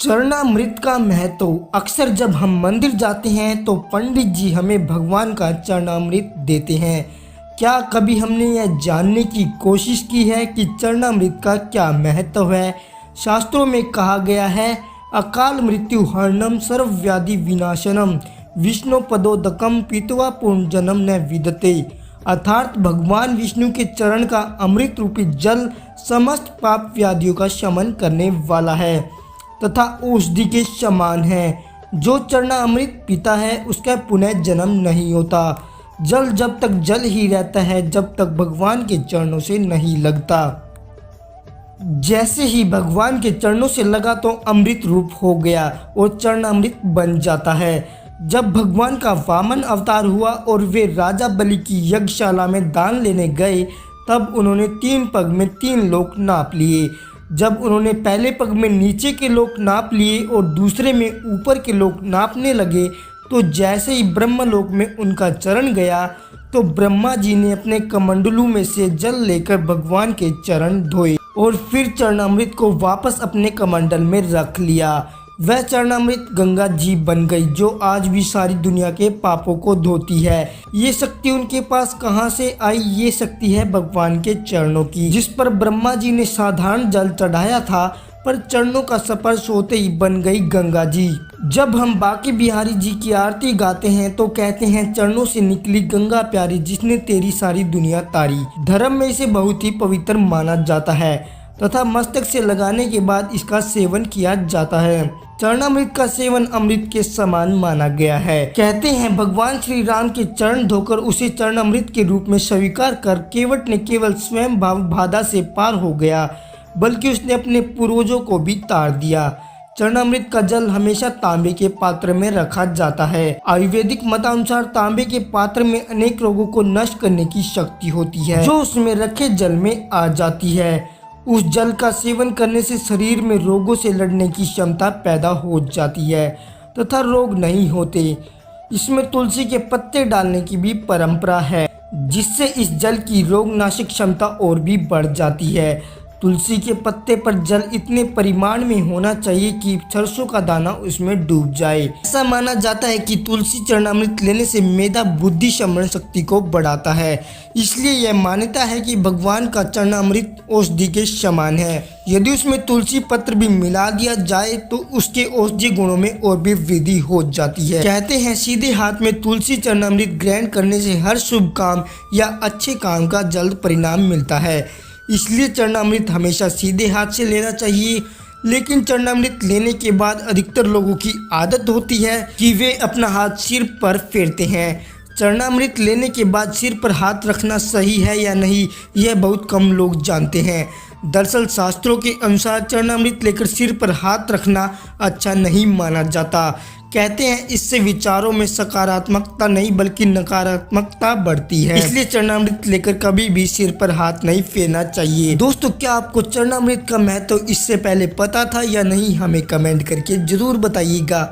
चरणामृत का महत्व। अक्सर जब हम मंदिर जाते हैं तो पंडित जी हमें भगवान का चरणामृत देते हैं। क्या कभी हमने यह जानने की कोशिश की है कि चरणामृत का क्या महत्व है? शास्त्रों में कहा गया है, अकाल मृत्यु हरणम सर्वव्याधि विनाशनम विष्णु पदोदकम पीतवा पुनर्जन्म न विदते। अर्थात भगवान विष्णु के चरण का अमृत रूपी जल समस्त पाप व्याधियों का शमन करने वाला है तथा औषधि के समान है। जो चरणामृत पीता है उसका पुनः जन्म नहीं होता। जल जब तक जल ही रहता है जब तक भगवान के चरणों से नहीं लगता। जैसे ही भगवान के चरणों से लगा तो अमृत रूप हो गया और चरणामृत बन जाता है। जब भगवान का वामन अवतार हुआ और वे राजा बलि की यज्ञशाला में दान लेने गए तब उन्होंने 3 पग में 3 लोक नाप लिए। जब उन्होंने पहले पग में नीचे के लोक नाप लिए और दूसरे में ऊपर के लोक नापने लगे तो जैसे ही ब्रह्मलोक में उनका चरण गया तो ब्रह्मा जी ने अपने कमंडलू में से जल लेकर भगवान के चरण धोए और फिर चरणामृत को वापस अपने कमंडल में रख लिया। वह चरणामृत गंगा जी बन गई जो आज भी सारी दुनिया के पापों को धोती है। ये शक्ति उनके पास कहाँ से आई? ये शक्ति है भगवान के चरणों की, जिस पर ब्रह्मा जी ने साधारण जल चढ़ाया था पर चरणों का स्पर्श होते ही बन गई गंगा जी। जब हम बांके बिहारी जी की आरती गाते हैं तो कहते हैं, चरणों से निकली गंगा प्यारी जिसने तेरी सारी दुनिया तारी। धर्म में इसे बहुत ही पवित्र माना जाता है तथा मस्तक से लगाने के बाद इसका सेवन किया जाता है। चरणामृत का सेवन अमृत के समान माना गया है। कहते हैं भगवान श्री राम के चरण धोकर उसे चरणामृत के रूप में स्वीकार कर केवट ने केवल स्वयं भाव बाधा से पार हो गया बल्कि उसने अपने पूर्वजों को भी तार दिया। चरणामृत का जल हमेशा तांबे के पात्र में रखा जाता है। आयुर्वेदिक मतानुसार तांबे के पात्र में अनेक रोगों को नष्ट करने की शक्ति होती है जो उसमें रखे जल में आ जाती है। उस जल का सेवन करने से शरीर में रोगों से लड़ने की क्षमता पैदा हो जाती है तथा रोग नहीं होते। इसमें तुलसी के पत्ते डालने की भी परंपरा है जिससे इस जल की रोगनाशक क्षमता और भी बढ़ जाती है। तुलसी के पत्ते पर जल इतने परिमाण में होना चाहिए कि सरसों का दाना उसमें डूब जाए। ऐसा माना जाता है कि तुलसी चरणामृत लेने से मेधा बुद्धि स्मरण शक्ति को बढ़ाता है। इसलिए यह मान्यता है कि भगवान का चरणामृत औषधि के समान है। यदि उसमें तुलसी पत्र भी मिला दिया जाए तो उसके औषधि गुणों में और भी वृद्धि हो जाती है। कहते हैं सीधे हाथ में तुलसी चरणामृत ग्रहण करने से हर शुभ काम या अच्छे काम का जल्द परिणाम मिलता है। इसलिए चरणामृत हमेशा सीधे हाथ से लेना चाहिए। लेकिन चरणामृत लेने के बाद अधिकतर लोगों की आदत होती है कि वे अपना हाथ सिर पर फेरते हैं। चरणामृत लेने के बाद सिर पर हाथ रखना सही है या नहीं, यह बहुत कम लोग जानते हैं। दरअसल शास्त्रों के अनुसार चरणामृत लेकर सिर पर हाथ रखना अच्छा नहीं माना जाता। कहते हैं इससे विचारों में सकारात्मकता नहीं बल्कि नकारात्मकता बढ़ती है। इसलिए चरणामृत लेकर कभी भी सिर पर हाथ नहीं फेरना चाहिए। दोस्तों, क्या आपको चरणामृत का महत्व इससे पहले पता था या नहीं? हमें कमेंट करके जरूर बताइएगा।